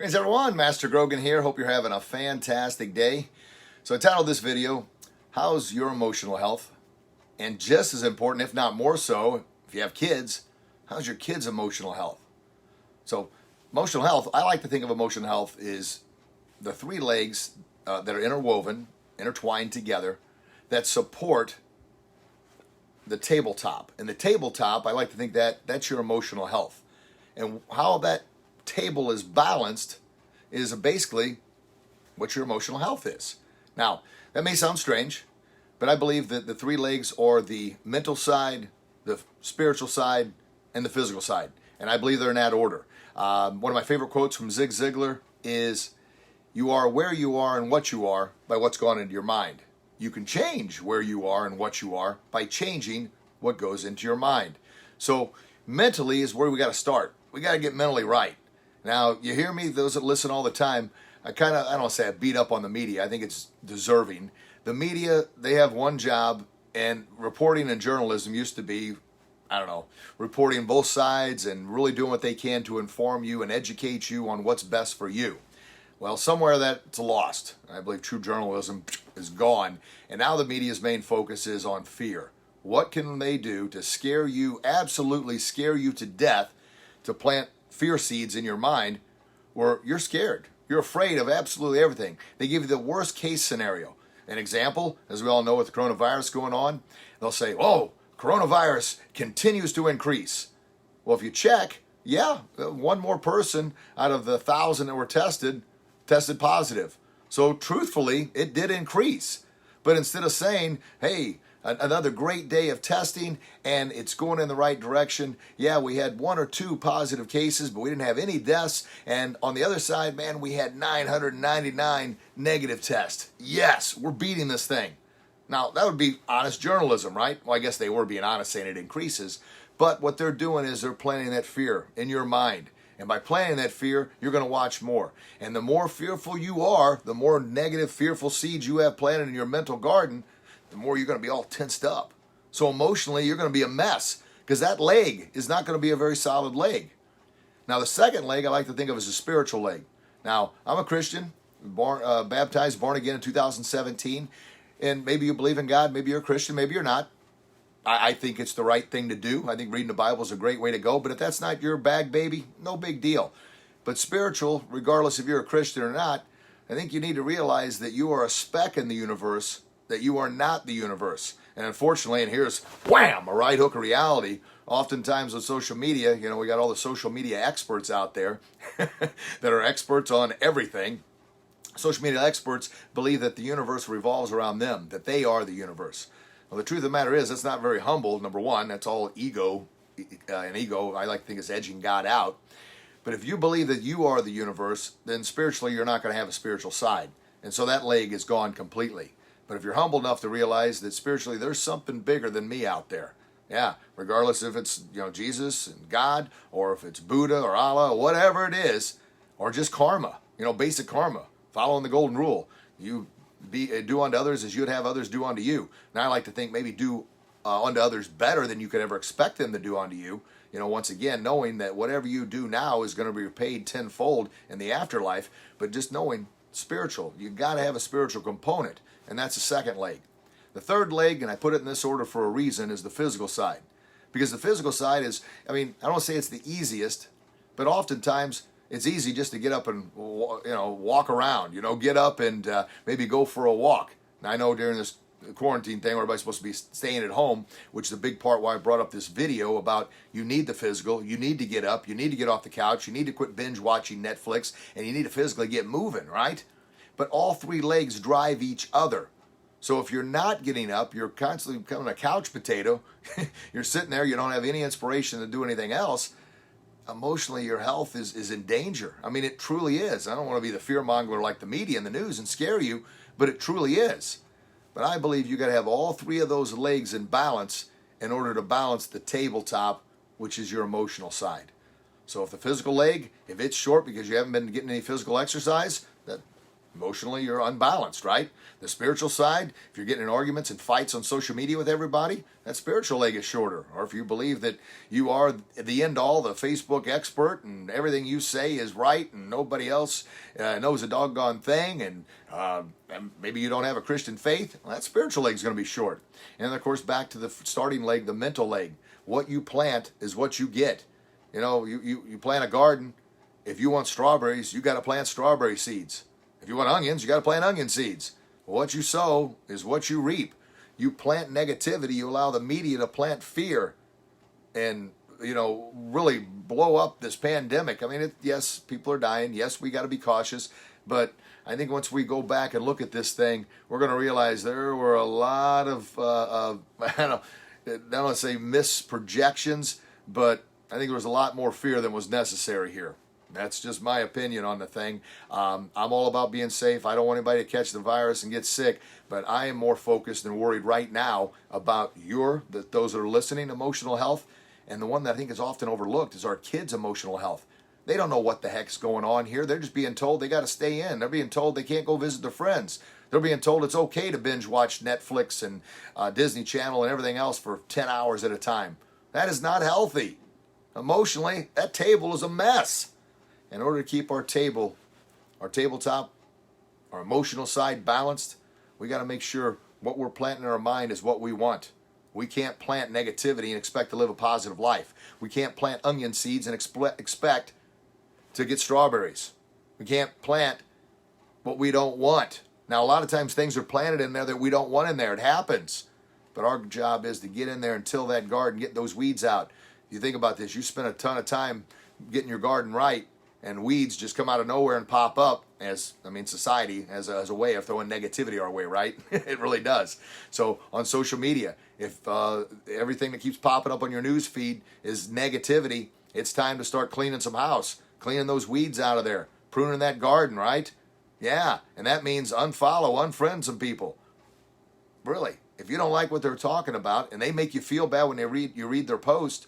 Greetings everyone, Master Grogan here. Hope you're having a fantastic day. So I titled this video, How's Your Emotional Health? And just as important, if not more so, if you have kids, how's your kids' emotional health? So emotional health, I like to think of emotional health is the three legs that are interwoven, intertwined together, that support the tabletop. And the tabletop, I like to think that that's your emotional health. And how that table is balanced is basically what your emotional health is. Now, that may sound strange, but I believe that the three legs are the mental side, the spiritual side, and the physical side. And I believe they're in that order. One of my favorite quotes from Zig Ziglar is, "You are where you are and what you are by what's gone into your mind. You can change where you are and what you are by changing what goes into your mind." So mentally is where we got to start. We got to get mentally right. Now, you hear me, those that listen all the time, I don't want to say I beat up on the media. I think it's deserving. The media, they have one job, and reporting and journalism used to be, reporting both sides and really doing what they can to inform you and educate you on what's best for you. Well, somewhere that's lost. I believe true journalism is gone, and now the media's main focus is on fear. What can they do to scare you, absolutely scare you to death, to plant fear seeds in your mind where you're scared? You're afraid of absolutely everything. They give you the worst case scenario. An example, as we all know with the coronavirus going on, they'll say, "Oh, coronavirus continues to increase." Well, if you check, one more person out of the 1,000 that were tested positive. So truthfully, it did increase. But instead of saying, "Hey, another great day of testing and it's going in the right direction. Yeah, we had 1 or 2 positive cases, but we didn't have any deaths. And on the other side, man, we had 999 negative tests. Yes, we're beating this thing." Now, that would be honest journalism, right? Well, I guess they were being honest saying it increases. But what they're doing is they're planting that fear in your mind. And by planting that fear, you're going to watch more. And the more fearful you are, the more negative, fearful seeds you have planted in your mental garden, the more you're going to be all tensed up. So emotionally, you're going to be a mess because that leg is not going to be a very solid leg. Now, the second leg I like to think of as a spiritual leg. Now, I'm a Christian, baptized, born again in 2017, and maybe you believe in God, maybe you're a Christian, maybe you're not. I think it's the right thing to do. I think reading the Bible is a great way to go, but if that's not your bag, baby, no big deal. But spiritual, regardless if you're a Christian or not, I think you need to realize that you are a speck in the universe, that you are not the universe. And unfortunately, and here's wham, a right hook of reality. Oftentimes with social media, we got all the social media experts out there that are experts on everything. Social media experts believe that the universe revolves around them, that they are the universe. Well, the truth of the matter is that's not very humble, number one. That's all ego. And ego, I like to think, is edging God out. But if you believe that you are the universe, then spiritually you're not going to have a spiritual side. And so that leg is gone completely. But if you're humble enough to realize that spiritually there's something bigger than me out there. Yeah, regardless if it's Jesus and God, or if it's Buddha or Allah, or whatever it is, or just karma, basic karma, following the golden rule. You do unto others as you'd have others do unto you. And I like to think maybe do unto others better than you could ever expect them to do unto you. Once again, knowing that whatever you do now is going to be repaid tenfold in the afterlife, but just knowing spiritual. You got to have a spiritual component, and that's the second leg. The third leg, and I put it in this order for a reason, is the physical side. Because the physical side is, I don't want to say it's the easiest, but oftentimes it's easy just to get up and walk around, get up and maybe go for a walk. Now, I know during this quarantine thing where everybody's supposed to be staying at home, which is a big part why I brought up this video about you need the physical, you need to get up, you need to get off the couch, you need to quit binge watching Netflix, and you need to physically get moving, right? But all three legs drive each other. So if you're not getting up, you're constantly becoming a couch potato, you're sitting there, you don't have any inspiration to do anything else, emotionally your health is in danger. It truly is. I don't want to be the fear monger like the media and the news and scare you, but it truly is. But I believe you got to have all three of those legs in balance in order to balance the tabletop, which is your emotional side. So if the physical leg, if it's short because you haven't been getting any physical exercise, Emotionally, you're unbalanced, right? The spiritual side, if you're getting in arguments and fights on social media with everybody, that spiritual leg is shorter. Or if you believe that you are the end all, the Facebook expert, and everything you say is right and nobody else knows a doggone thing, and maybe you don't have a Christian faith, well, that spiritual leg is going to be short. And then, of course, back to the starting leg, the mental leg. What you plant is what you get. You know, you plant a garden. If you want strawberries, you got to plant strawberry seeds. If you want onions, you got to plant onion seeds. What you sow is what you reap. You plant negativity, you allow the media to plant fear and, really blow up this pandemic. I mean, yes, people are dying. Yes, we got to be cautious. But I think once we go back and look at this thing, we're going to realize there were a lot of, I don't want to say misprojections, but I think there was a lot more fear than was necessary here. That's just my opinion on the thing. I'm all about being safe. I don't want anybody to catch the virus and get sick, but I am more focused and worried right now about those that are listening, emotional health. And the one that I think is often overlooked is our kids' emotional health. They don't know what the heck's going on here. They're just being told they got to stay in. They're being told they can't go visit their friends. They're being told it's okay to binge watch Netflix and Disney Channel and everything else for 10 hours at a time. That is not healthy. Emotionally, that table is a mess. In order to keep our tabletop, our emotional side balanced, we got to make sure what we're planting in our mind is what we want. We can't plant negativity and expect to live a positive life. We can't plant onion seeds and expect to get strawberries. We can't plant what we don't want. Now, a lot of times things are planted in there that we don't want in there. It happens. But our job is to get in there and till that garden, get those weeds out. You think about this. You spend a ton of time getting your garden right, and weeds just come out of nowhere and pop up society has a way of throwing negativity our way, right? It really does. So on social media, if everything that keeps popping up on your news feed is negativity, it's time to start cleaning some house, cleaning those weeds out of there, pruning that garden, right? Yeah, and that means unfollow, unfriend some people. Really, if you don't like what they're talking about and they make you feel bad when you read their post,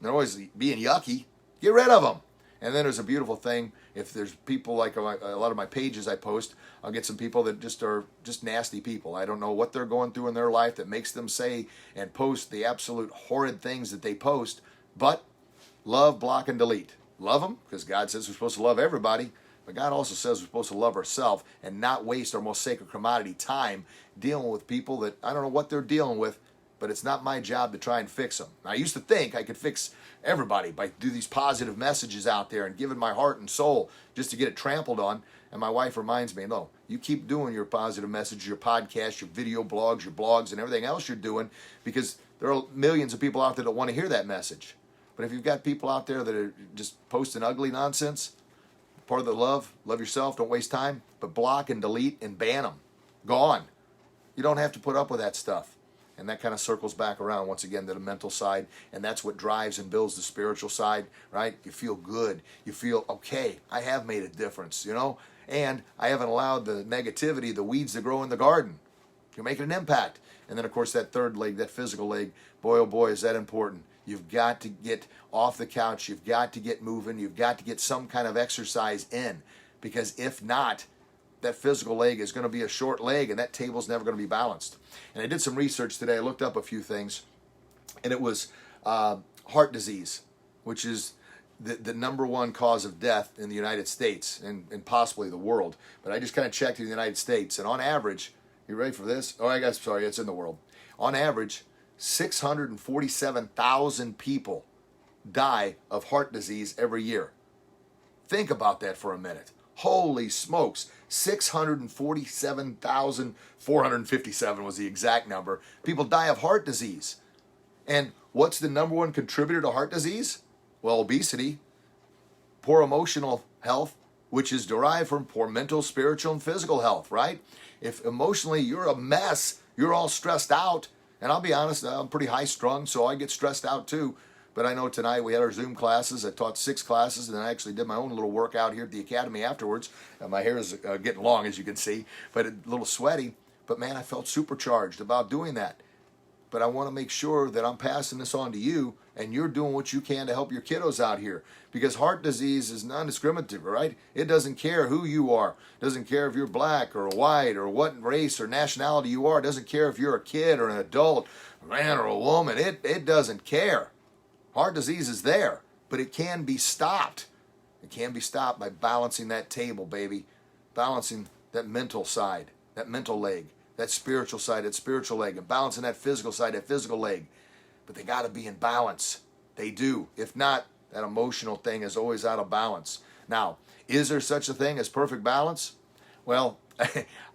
they're always being yucky, get rid of them. And then there's a beautiful thing. If there's people like a lot of my pages I post, I'll get some people that are just nasty people. I don't know what they're going through in their life that makes them say and post the absolute horrid things that they post. But love, block, and delete. Love them because God says we're supposed to love everybody. But God also says we're supposed to love ourselves and not waste our most sacred commodity, time, dealing with people that I don't know what they're dealing with, but it's not my job to try and fix them. I used to think I could fix everybody by do these positive messages out there and giving my heart and soul just to get it trampled on. And my wife reminds me, no, you keep doing your positive message, your podcast, your video blogs, your blogs, and everything else you're doing, because there are millions of people out there that want to hear that message. But if you've got people out there that are just posting ugly nonsense, part of the love yourself, don't waste time, but block and delete and ban them. Gone. You don't have to put up with that stuff. And that kind of circles back around once again to the mental side, and that's what drives and builds the spiritual side, right? You feel good. You feel, okay, I have made a difference, and I haven't allowed the negativity, the weeds to grow in the garden. You're making an impact. And then, of course, that third leg, that physical leg, boy, oh boy, is that important. You've got to get off the couch. You've got to get moving. You've got to get some kind of exercise in, because if not, that physical leg is going to be a short leg, and that table's never going to be balanced. And I did some research today. I looked up a few things, and it was heart disease, which is the number one cause of death in the United States and possibly the world. But I just kind of checked in the United States, and on average, you ready for this? It's in the world. On average, 647,000 people die of heart disease every year. Think about that for a minute. Holy smokes, 647,457 was the exact number. People die of heart disease. And what's the number one contributor to heart disease? Well, obesity, poor emotional health, which is derived from poor mental, spiritual, and physical health, right? If emotionally you're a mess, you're all stressed out, and I'll be honest, I'm pretty high strung, so I get stressed out too. But I know tonight we had our Zoom classes. I taught 6 classes, and then I actually did my own little workout here at the academy afterwards. My hair is getting long, as you can see, but a little sweaty. But man, I felt supercharged about doing that. but I want to make sure that I'm passing this on to you, and you're doing what you can to help your kiddos out here. Because heart disease is non-discriminative, right? It doesn't care who you are. It doesn't care if you're black or white or what race or nationality you are. It doesn't care if you're a kid or an adult, a man or a woman. It doesn't care. Heart disease is there, but it can be stopped. It can be stopped by balancing that table, baby. Balancing that mental side, that mental leg, that spiritual side, that spiritual leg, and balancing that physical side, that physical leg. But they got to be in balance. They do. If not, that emotional thing is always out of balance. Now, is there such a thing as perfect balance? Well,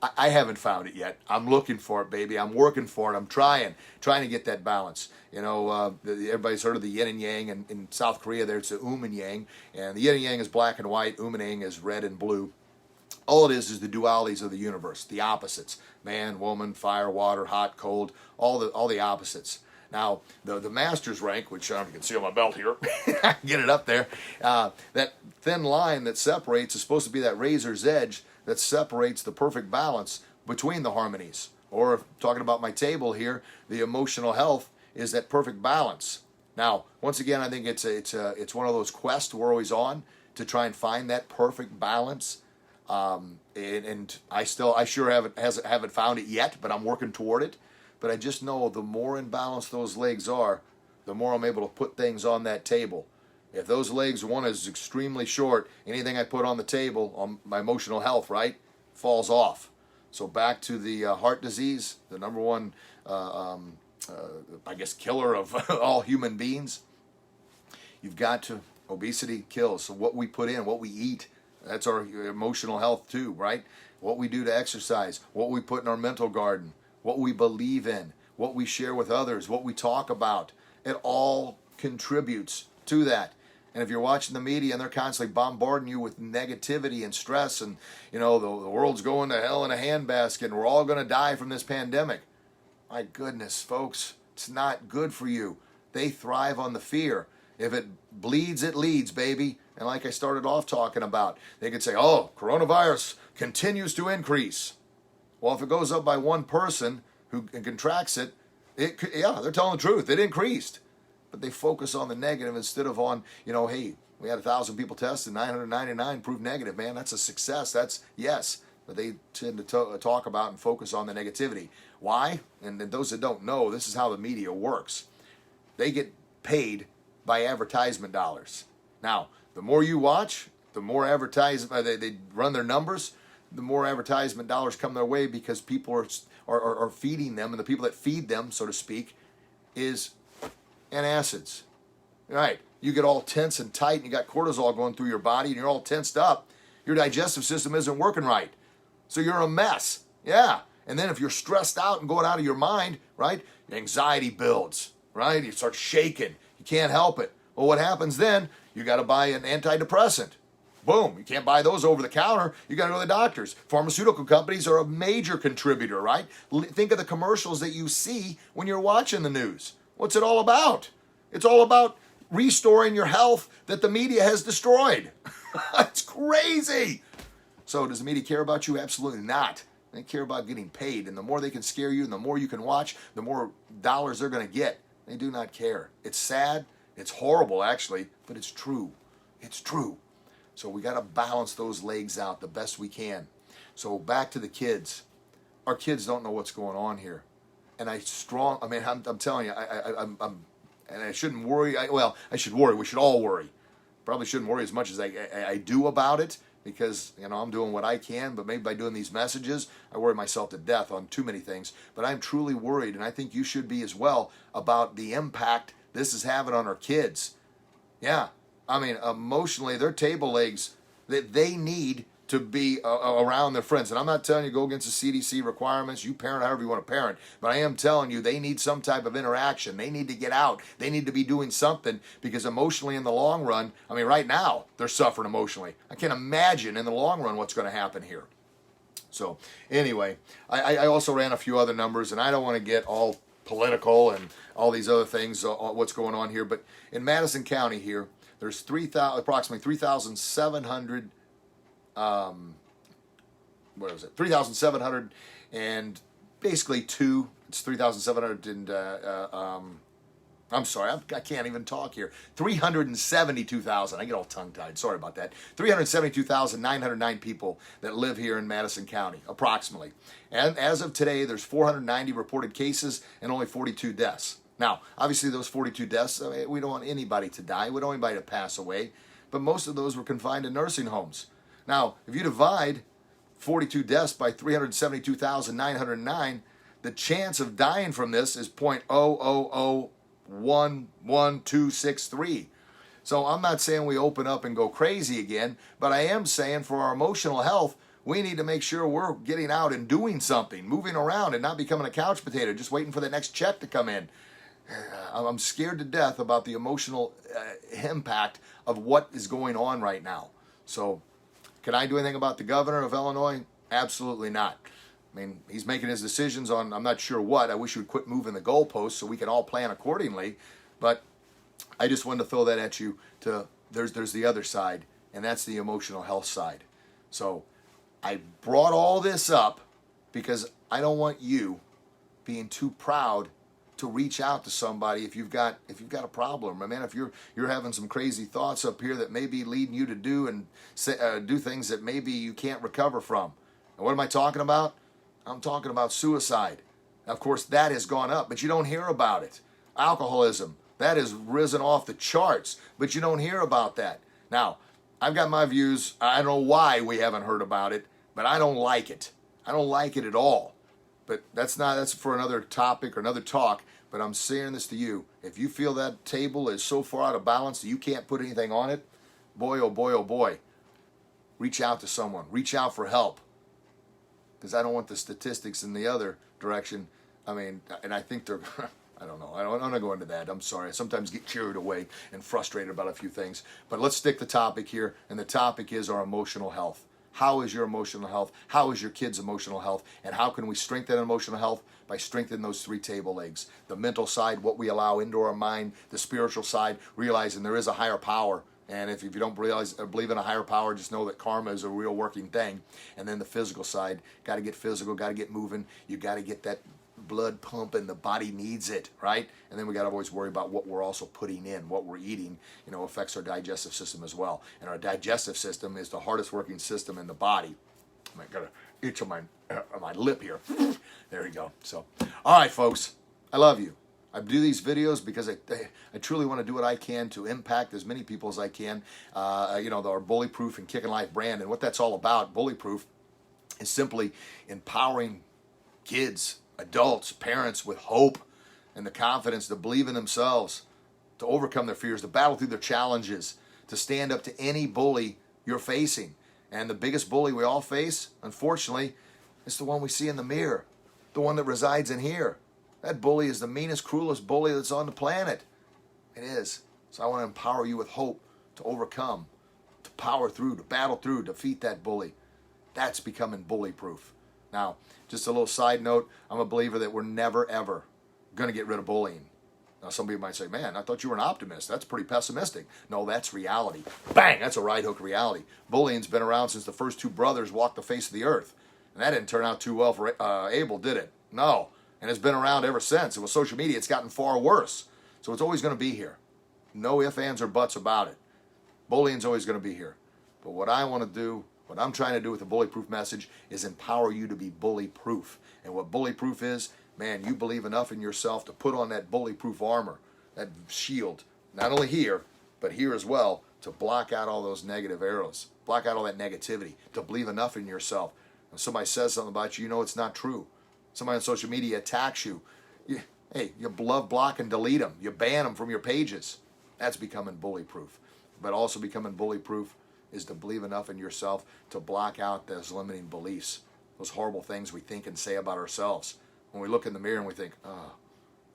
I haven't found it yet. I'm looking for it, baby. I'm working for it. I'm trying to get that balance. You know, everybody's heard of the yin and yang, and in South Korea there's the and yang, and the yin and yang is black and white, and yang is red and blue. All it is the dualities of the universe, the opposites: man, woman, fire, water, hot, cold, all the opposites. Now, the master's rank, which you can see on my belt here, I can get it up there, that thin line that separates is supposed to be that razor's edge that separates the perfect balance between the harmonies. Or, talking about my table here, the emotional health is that perfect balance. Now, once again, I think it's one of those quests we're always on to try and find that perfect balance. And I sure haven't found it yet, but I'm working toward it. But I just know the more in balance those legs are, the more I'm able to put things on that table. If those legs, one is extremely short, anything I put on the table, on my emotional health, right, falls off. So back to the heart disease, the number one, I guess, killer of all human beings. You've got to, obesity kills. So what we put in, what we eat, that's our emotional health too, right? What we do to exercise, what we put in our mental garden, what we believe in, what we share with others, what we talk about, it all contributes to that. And if you're watching the media and they're constantly bombarding you with negativity and stress, and you know the world's going to hell in a handbasket and we're all going to die from this pandemic, my goodness, folks, it's not good for you. They thrive on the fear. If it bleeds, it leads, baby. And like I started off talking about, they could say, oh, coronavirus continues to increase. Well, if it goes up by one person who contracts it, yeah, they're telling the truth. It increased. But they focus on the negative instead of on, hey, we had 1,000 people tested, 999 proved negative. Man, that's a success. That's, yes. But they tend to talk about and focus on the negativity. Why? And those that don't know, this is how the media works. They get paid by advertisement dollars. Now, the more you watch, the more they run their numbers, the more advertisement dollars come their way, because people are feeding them, and the people that feed them, so to speak, is antacids. Right? You get all tense and tight, and you got cortisol going through your body, and you're all tensed up. Your digestive system isn't working right. So you're a mess. Yeah. And then if you're stressed out and going out of your mind, right, anxiety builds, right? You start shaking. You can't help it. Well, what happens then? You got to buy an antidepressant. Boom. You can't buy those over the counter. You got to go to the doctors. Pharmaceutical companies are a major contributor, right? Think of the commercials that you see when you're watching the news. What's it all about? It's all about restoring your health that the media has destroyed. It's crazy. So does the media care about you? Absolutely not. They care about getting paid. And the more they can scare you and the more you can watch, the more dollars they're going to get. They do not care. It's sad. It's horrible, actually, but it's true. It's true. So we got to balance those legs out the best we can. So back to the kids. Our kids don't know what's going on here. And I'm telling you, and I shouldn't worry. I should worry. We should all worry. Probably shouldn't worry as much as I do about it, because I'm doing what I can. But maybe by doing these messages, I worry myself to death on too many things. But I'm truly worried, and I think you should be as well, about the impact this is having on our kids. Yeah, emotionally, their table legs, that they need to be around their friends. And I'm not telling you go against the CDC requirements. You parent however you want to parent. But I am telling you they need some type of interaction. They need to get out. They need to be doing something, because emotionally in the long run, right now they're suffering emotionally. I can't imagine in the long run what's going to happen here. So anyway, I also ran a few other numbers, and I don't want to get all political and all these other things, what's going on here. But in Madison County here, there's approximately 3,700 3,700 and basically 2 It's 3,700 and, I'm sorry, I can't even talk here. 372,000. I get all tongue-tied. Sorry about that. 372,909 people that live here in Madison County, approximately. And as of today, there's 490 reported cases and only 42 deaths. Now, obviously, those 42 deaths, I mean, we don't want anybody to die. We don't want anybody to pass away. But most of those were confined to nursing homes. Now, if you divide 42 deaths by 372,909, the chance of dying from this is 0.000111263. So I'm not saying we open up and go crazy again, but I am saying for our emotional health, we need to make sure we're getting out and doing something, moving around and not becoming a couch potato, just waiting for the next check to come in. I'm scared to death about the emotional impact of what is going on right now. So can I do anything about the governor of Illinois? Absolutely not. I mean, he's making his decisions on, I'm not sure what. I wish he would quit moving the goalposts so we can all plan accordingly. But I just wanted to throw that at you. There's the other side, and that's the emotional health side. So I brought all this up because I don't want you being too proud to reach out to somebody if you've got a problem. I mean, if you're having some crazy thoughts up here that may be leading you to do and do things that maybe you can't recover from. And what am I talking about? I'm talking about suicide. Now, of course, that has gone up, but you don't hear about it. Alcoholism, that has risen off the charts, but you don't hear about that. Now, I've got my views. I don't know why we haven't heard about it, but I don't like it. I don't like it at all. But that's for another topic or another talk. But I'm saying this to you. If you feel that table is so far out of balance that you can't put anything on it, boy, oh boy, oh boy, reach out to someone. Reach out for help. Because I don't want the statistics in the other direction. I mean, and I think they're, I don't know. I'm not going into that. I'm sorry. I sometimes get carried away and frustrated about a few things. But let's stick the topic here. And the topic is our emotional health. How is your emotional health? How is your kids' emotional health? And how can we strengthen emotional health? By strengthening those three table legs. The mental side, what we allow into our mind. The spiritual side, realizing there is a higher power. And if you don't believe in a higher power, just know that karma is a real working thing. And then the physical side, got to get physical, got to get moving. You got to get that blood pumping. The body needs it, right? And then we got to always worry about what we're also putting in, what we're eating, affects our digestive system as well. And our digestive system is the hardest working system in the body. I got an itch on my lip here. There you go. So, all right, folks, I love you. I do these videos because I truly want to do what I can to impact as many people as I can. Our Bully Proof and Kickin' Life brand, and what that's all about, Bully Proof, is simply empowering kids, adults, parents with hope and the confidence to believe in themselves, to overcome their fears, to battle through their challenges, to stand up to any bully you're facing. And the biggest bully we all face, unfortunately, is the one we see in the mirror, the one that resides in here. That bully is the meanest, cruelest bully that's on the planet. It is. So I want to empower you with hope to overcome, to power through, to battle through, defeat that bully. That's becoming bully proof. Now, just a little side note, I'm a believer that we're never, ever going to get rid of bullying. Now, some people might say, man, I thought you were an optimist. That's pretty pessimistic. No, that's reality. Bang, that's a right hook reality. Bullying's been around since the first two brothers walked the face of the earth. And that didn't turn out too well for Abel, did it? No. And it's been around ever since. And with social media, it's gotten far worse. So it's always going to be here. No ifs, ands, or buts about it. Bullying's always going to be here. But what I want to do, what I'm trying to do with the Bully Proof message is empower you to be bully proof. And what bully proof is, man, you believe enough in yourself to put on that bully proof armor, that shield, not only here, but here as well, to block out all those negative arrows, block out all that negativity, to believe enough in yourself. When somebody says something about you, you know it's not true. Somebody on social media attacks you. You love, block, and delete them. You ban them from your pages. That's becoming bully proof. But also becoming bully proof is to believe enough in yourself to block out those limiting beliefs, those horrible things we think and say about ourselves. When we look in the mirror and we think, oh,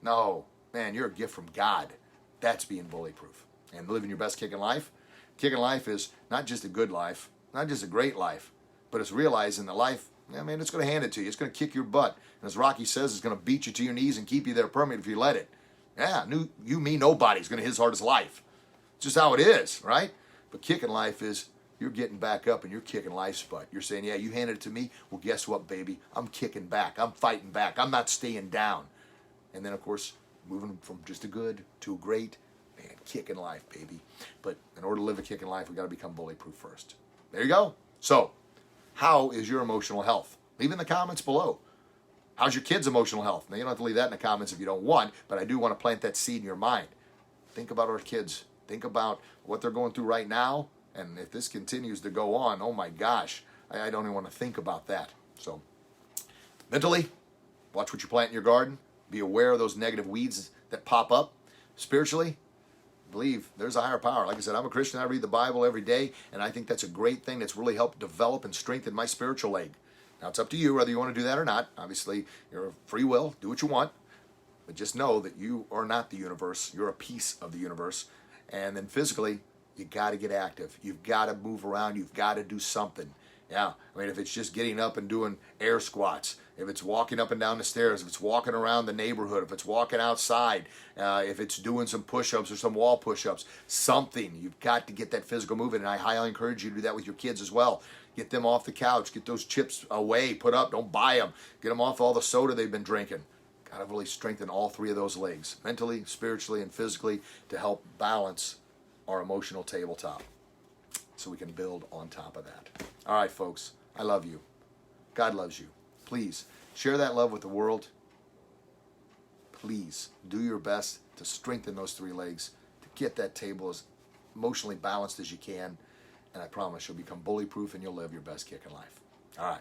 no, man, you're a gift from God. That's being bully proof. And living your best kicking life. Kicking life is not just a good life, not just a great life, but it's realizing that life, it's going to hand it to you. It's going to kick your butt. And as Rocky says, it's going to beat you to your knees and keep you there permanent if you let it. Yeah, nobody's going to his hardest life. It's just how it is, right? But kicking life is you're getting back up and you're kicking life's butt. You're saying, yeah, you handed it to me. Well, guess what, baby? I'm kicking back. I'm fighting back. I'm not staying down. And then, of course, moving from just a good to a great, man, kicking life, baby. But in order to live a kicking life, we got to become bullyproof first. There you go. So, how is your emotional health? Leave in the comments below. How's your kids' emotional health? Now, you don't have to leave that in the comments if you don't want, but I do want to plant that seed in your mind. Think about our kids. Think about what they're going through right now. And if this continues to go on, oh my gosh, I don't even want to think about that. So, mentally, watch what you plant in your garden. Be aware of those negative weeds that pop up. Spiritually, believe there's a higher power. Like I said, I'm a Christian. I read the Bible every day, and I think that's a great thing that's really helped develop and strengthen my spiritual leg. Now, it's up to you whether you want to do that or not. Obviously, you're a free will. Do what you want. But just know that you are not the universe. You're a piece of the universe. And then physically, you got to get active. You've got to move around. You've got to do something. Yeah, I mean, if it's just getting up and doing air squats, if it's walking up and down the stairs, if it's walking around the neighborhood, if it's walking outside, if it's doing some push-ups or some wall push-ups, something. You've got to get that physical movement, and I highly encourage you to do that with your kids as well. Get them off the couch. Get those chips away. Put up. Don't buy them. Get them off all the soda they've been drinking. Got to really strengthen all three of those legs, mentally, spiritually, and physically, to help balance our emotional tabletop so we can build on top of that. All right, folks, I love you. God loves you. Please share that love with the world. Please do your best to strengthen those three legs, to get that table as emotionally balanced as you can, and I promise you'll become bully-proof and you'll live your best kick in life. All right.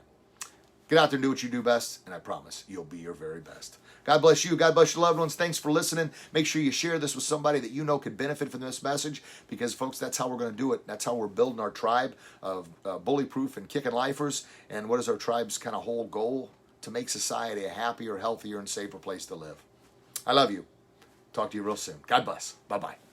Get out there and do what you do best, and I promise you'll be your very best. God bless you. God bless your loved ones. Thanks for listening. Make sure you share this with somebody that you know could benefit from this message, because, folks, that's how we're going to do it. That's how we're building our tribe of bully-proof and kicking lifers. And what is our tribe's kind of whole goal? To make society a happier, healthier, and safer place to live. I love you. Talk to you real soon. God bless. Bye-bye.